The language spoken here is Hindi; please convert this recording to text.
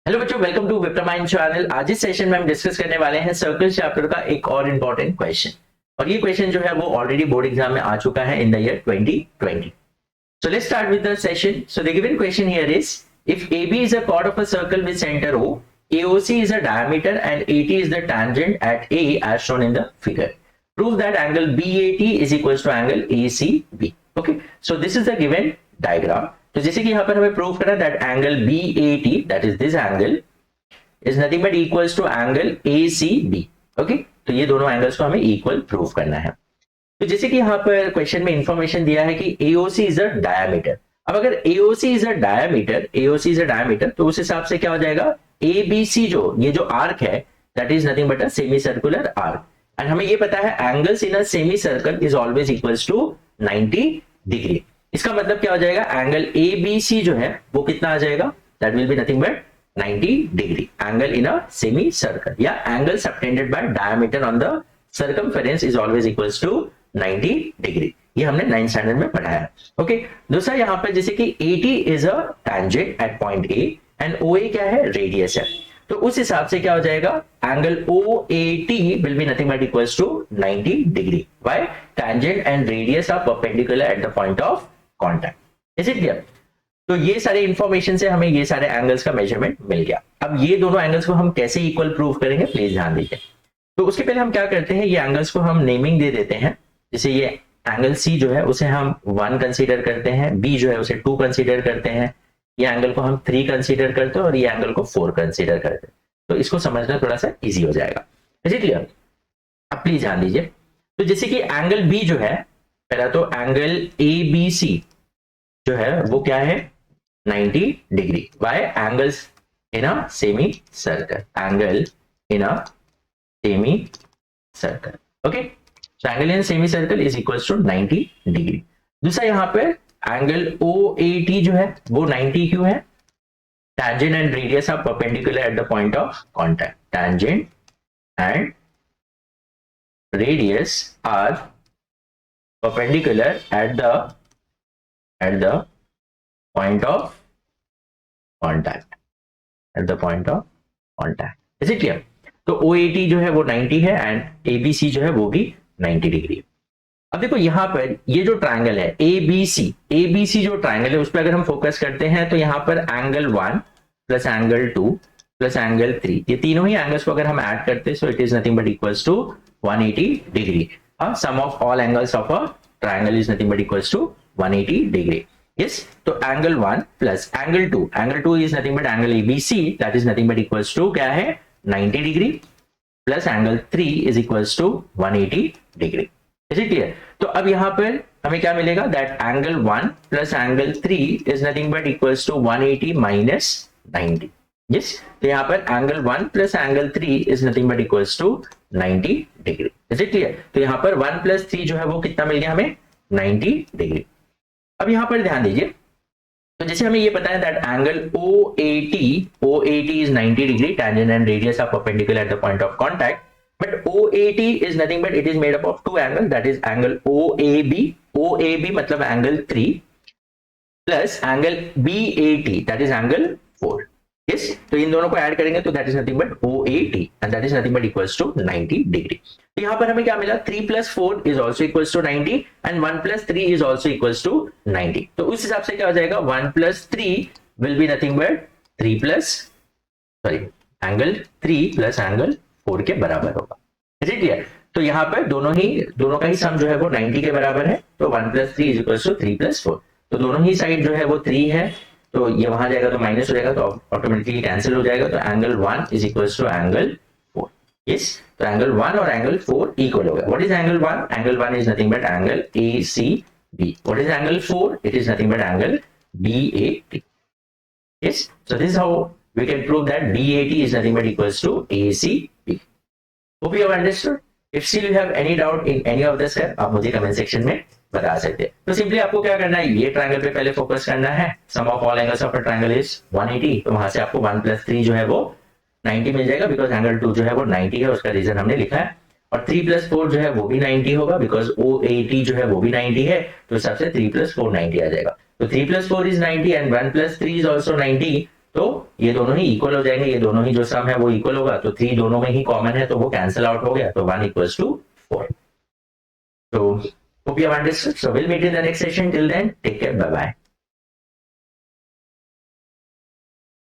हेलो बच्चों, वेलकम टू विप्टरमाइंड चैनल। आज इस सेशन में हम डिस्कस करने वाले हैं सर्कल चैप्टर का एक और इम्पोर्टेंट क्वेश्चन। और ये क्वेश्चन जो है वो ऑलरेडी बोर्ड एग्जाम में आ चुका है in the year 2020। So let's start with the session. So the given question here is, if AB is a chord of a circle with center O, AOC is a diameter and AT is the tangent at A as shown in the figure. Prove that angle BAT is equals to angle ACB. Okay, so this is the given diagram. तो जैसे कि यहाँ पर हमें प्रूव करना that angle BAT, that is this angle, is nothing but equals to angle ACB. Okay, तो ये दोनों एंगल्स को हमें इक्वल प्रूव करना है। तो जैसे कि यहाँ पर क्वेश्चन में इंफॉर्मेशन दिया है कि AOC इज अ डायमीटर। अब अगर AOC इज अ डायमीटर तो उस हिसाब से क्या हो जाएगा, ABC जो ये जो आर्क है that is nothing but a semi circular arc. And हमें ये पता है angles in a semi circle is always equals to 90 degree. इसका मतलब क्या हो जाएगा, एंगल ABC जो है वो कितना आ जाएगा, that will be nothing but 90 degree angle in a semi circle, या angle subtended by diameter on the circumference is always equals to 90 degree. ये हमने 9th स्टैंडर्ड में पढ़ा है। ओके, दूसरा यहाँ पर जैसे कि AT is a tangent at point A and OA क्या है, रेडियस है। तो उस हिसाब से क्या हो जाएगा, angle OAT will be nothing but equals to 90 degree. Why? Tangent and radius are perpendicular at the point of contact. Is it clear? तो ये सारे इंफॉर्मेशन से हमें ये सारे एंगल्स का मेजरमेंट मिल गया। अब ये दोनों एंगल्स को हम कैसे इक्वल प्रूव करेंगे, प्लीज ध्यान दीजिए। तो उसके पहले हम क्या करते हैं, ये एंगल्स को हम नेमिंग दे देते हैं। जैसे ये एंगल C जो है उसे हम 1 कंसीडर करते हैं, B जो है उसे 2 कंसीडर करते हैं, ये एंगल को हम 3 कंसीडर करते हैं और ये एंगल को 4 कंसीडर करते हैं। तो इसको समझना थोड़ा सा इजी हो जाएगा। Is it clear? अब प्लीज ध्यान दीजिए। तो जैसे कि एंगल B जो है, पहला तो एंगल ABC जो है वो क्या है, 90 degree. Why? Angles in a semi circle, angle in a semi circle. Okay, so angle in semi circle is equals to 90 degree. दूसरा यहाँ पे एंगल OAT जो है वो 90 क्यों है, tangent and radius are perpendicular at the point of contact, tangent and radius are perpendicular at the point of contact, at the point of contact। is it clear? तो OAT जो है वो 90 है एंड ABC जो है वो भी 90 डिग्री। अब देखो यहाँ पर ये जो ट्रायंगल है ABC जो ट्रायंगल है उस पर अगर हम फोकस करते हैं तो यहाँ पर angle 1 plus angle 2 plus angle 3, ये तीनों ही एंगल्स को अगर हम ऐड करते हैं so it is nothing but equals to 180 degree. Sum of all angles of a triangle is nothing but equals to 180 degree. Yes, तो angle 1 plus angle 2 is nothing but angle ABC, that is nothing but equals to क्या है, 90 degree, plus angle 3 is equals to 180 degree. Is it clear? तो अब यहां पर हमें क्या मिलेगा, that angle 1 plus angle 3 is nothing but equals to 180 minus 90। Yes, तो यहां पर angle 1 plus angle 3 is nothing but equals to 90 degree. Is it clear? तो यहां पर 1 प्लस 3 जो है वो कितना मिल गया हमें, 90 डिग्री। अब यहां पर ध्यान दीजिए, तो जैसे हमें ये पता है that angle OAT is 90 degree, tangent and radius are perpendicular at the point of contact, but OAT is nothing but it is made up of two angles, that is angle OAB मतलब angle 3 plus angle BAT that is angle 4। yes, तो इन दोनों को ऐड करेंगे तो that is nothing but OAT and that is nothing but equals to 90 degree. तो यहाँ पर हमें क्या मिला, 3 plus 4 is also equals to 90 and 1 plus 3 is also equals to 90। तो उस हिसाब से क्या हो जाएगा, 1 plus 3 will be nothing but 3 plus angle 3 plus angle 4 के बराबर होगा। Is it clear? तो यहाँ पर दोनों का ही सम जो है वो 90 के बराबर है, तो 1 plus 3 is equals to 3 plus 4। तो दोनों ही साइड जो है वो 3 है, तो ये वहां जाएगा तो माइनस हो जाएगा, तो ऑटोमेटिकली कैंसिल हो जाएगा। तो angle 1 is equals to angle 4। Yes, तो एंगल 1 और एंगल 4 इक्वल हो गया। What is angle 1? Angle 1 is nothing but angle ACB। What is angle 4? It is nothing but angle BAT। Yes, so this is how we can prove that BAT is nothing but equals to ACB। Hope you have understood. If still you have any doubt in any of the step, आप मुझे कमेंट सेक्शन में बता सकते हैं। तो सिंपली आपको क्या करना है, ये ट्रायंगल पे पहले फोकस करना है। Sum of all angles of a triangle is 180, तो वहां से आपको 1 प्लस 3 जो है वो 90 मिल जाएगा, बिकॉज एंगल 2 जो है वो 90 है, उसका रीजन हमने लिखा है। और 3 प्लस 4 जो है वो भी 90 होगा, बिकॉज OAT जो है वो भी 90 है, तो सबसे 3 प्लस 4 90 आ जाएगा। तो 3 plus 4 is 90 and 1 plus 3 is also 90, तो ये दोनों ही इक्वल हो जाएंगे, ये दोनों ही जो सम है वो इक्वल होगा, तो 3 दोनों में ही कॉमन है तो वो कैंसिल आउट हो गया, तो 1 equals to 4. So hope you have understood. So we'll meet in the next session. Till then, take care. Bye bye.